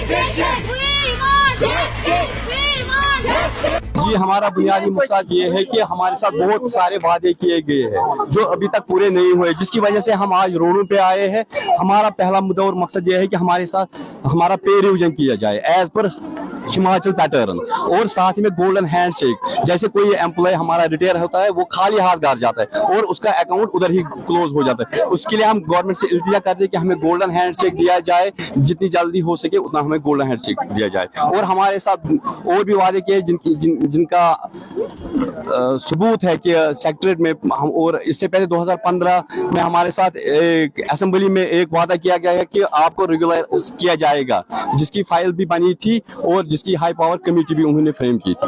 جی ہمارا بنیادی مسئلہ یہ ہے کہ ہمارے ساتھ بہت سارے وعدے کیے گئے ہیں جو ابھی تک پورے نہیں ہوئے، جس کی وجہ سے ہم آج روڈوں پہ آئے ہیں۔ ہمارا پہلا مدعا اور مقصد یہ ہے کہ ہمارے ساتھ ہمارا پے ریویژن کیا جائے ایز پر ہماچل پیٹرن، اور ساتھ میں گولڈن ہینڈ شیک، جیسے کوئی امپلائی ہمارا ریٹائر ہوتا ہے وہ خالی ہاتھ گھر جاتا ہے اور اس کا اکاؤنٹ ادھر ہی کلوز ہو جاتا ہے۔ اس کے لیے ہم گورنمنٹ سے التجا کرتے ہیں کہ ہمیں گولڈن ہینڈ شیک دیا جائے، جتنی جلدی ہو سکے اتنا ہمیں گولڈن ہینڈ شیک دیا جائے۔ اور ہمارے ساتھ اور بھی وعدے کیے جن کا ثبوت ہے کہ سیکٹریٹ میں ہم، اور اس سے پہلے 2015 میں ہمارے ساتھ ایک اسمبلی میں ایک وعدہ کیا گیا ہے کہ آپ کو ریگولرائز کیا جائے گا، جس کی فائل بھی بنی تھی اور جس کی ہائی پاور کمیٹی بھی انہوں نے فریم کی تھی۔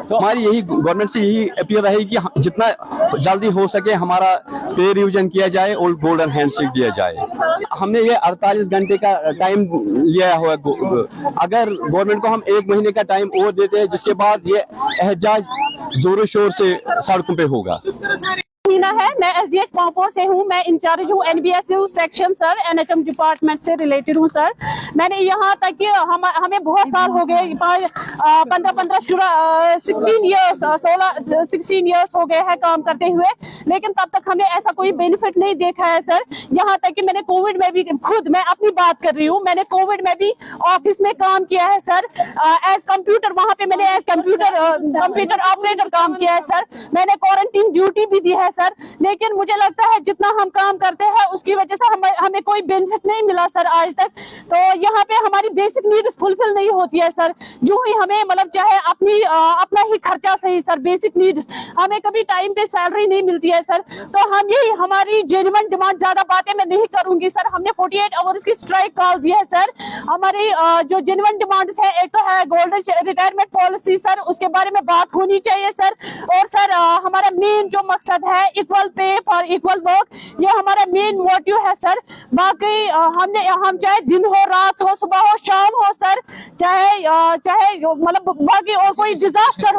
تو ہماری یہی گورنمنٹ سے یہی اپیل رہے گی کہ جتنا جلدی ہو سکے ہمارا پے ریویژن کیا جائے اور گولڈن ہینڈ شیک دیا جائے۔ ہم نے یہ 48 گھنٹے کا ٹائم لیا ہوا ہے، اگر گورنمنٹ کو ہم 1 مہینے کا ٹائم اور دیتے ہیں، جس کے بعد یہ احتجاج زور و شور سے سڑکوں پہ ہوگا۔ ہے میں ایس ڈی ایچ پامپور سے ہوں، میں انچارج ہوں N B S U section sir, N H M department سے ریلیٹڈ ہوں سر۔ میں نے یہاں تک کہ ہمیں بہت سال ہو گئے، 16 ایئرس ہو گئے ہیں کام کرتے ہوئے، لیکن تب تک ہمیں ایسا کوئی بینیفٹ نہیں دیکھا ہے سر۔ یہاں تک کہ میں نے کووڈ میں بھی، خود میں اپنی بات کر رہی ہوں، میں نے کووڈ میں بھی آفس میں کام کیا ہے سر، ایز کمپیوٹر، وہاں پہ میں نے ایز کمپیوٹر آپریٹر کام کیا ہے سر۔ میں نے کوارنٹین ڈیوٹی بھی دی ہے سر، لیکن مجھے لگتا ہے جتنا ہم کام کرتے ہیں اس کی وجہ سے ہمیں کوئی بینیفٹ نہیں ملا سر آج تک۔ تو یہاں پہ ہماری بیسک نیڈز فلفل نہیں ہوتی ہے سر، جو ہی ہمیں مطلب چاہے اپنا ہی خرچہ صحیح سر، بیسک نیڈز ہمیں کبھی ٹائم پہ سیلری نہیں ملتی ہے سر۔ تو ہم یہی ہماری جینوئن ڈیمانڈ، زیادہ باتیں میں نہیں کروں گی سر، ہم نے 48 آورز کی اسٹرائک کال دی ہے سر۔ ہماری جو جینوئن ڈیمانڈز ہے، ایک تو ہے گولڈن ریٹائرمنٹ پالیسی سر، اس کے بارے میں بات ہونی چاہیے سر، اور سر ہمارا مین جو مقصد ہے equal pay for equal work, یہ ہمارا مین موٹیو ہے سر۔ باقی ہم چاہے دن ہو، رات ہو، صبح ہو، شام ہو سر، چاہے مطلب باقی اور کوئی ڈیزاسٹر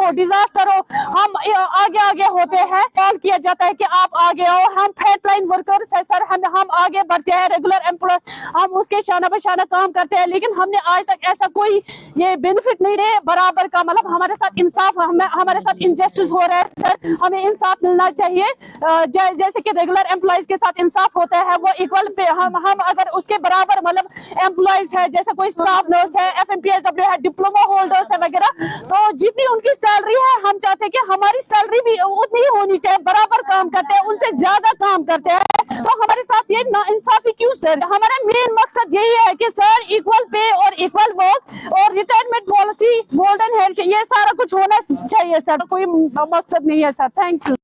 ہو، ہم آگے ہوتے ہیں، کال کیا جاتا ہے کہ آپ آگے آؤ۔ ہم فرنٹ لائن ورکرز ہیں سر، ہم آگے بڑھتے ہیں، ریگولر امپلائی ہم اس کے شانہ بہ شانہ کام کرتے ہیں، لیکن ہم نے آج تک ایسا کوئی یہ بینیفٹ نہیں رہے برابر کا، مطلب ہمارے ساتھ انصاف، ہمارے ساتھ انجسٹس ہو رہا ہے سر، ہمیں انصاف ملنا چاہیے، جیسے کہ ریگولر امپلائیز کے ساتھ انصاف ہوتا ہے، وہ ایکول پہ ہم اگر اس کے برابر مطلب امپلائیز ہے، جیسے کوئی اسٹاف نرس ہے، F M P S W ہے، ڈپلوما ہولڈرس ہے وغیرہ، تو جتنی ان کی سیلری ہے ہم چاہتے ہیں کہ ہماری سیلری بھی اتنی ہی ہونی چاہیے، برابر کام کرتے ہیں، ان سے زیادہ کام کرتے ہیں، تو ہمارے ساتھ یہ ناانصافی کیوں سر؟ ہمارا مین مقصد یہی ہے کہ سر ایکول پے اور ایکول ورک اور ریٹائرمنٹ پالیسی، گولڈن ہینڈ، یہ سارا کچھ ہونا چاہیے سر، کوئی مقصد نہیں ہے سر۔ Thank you.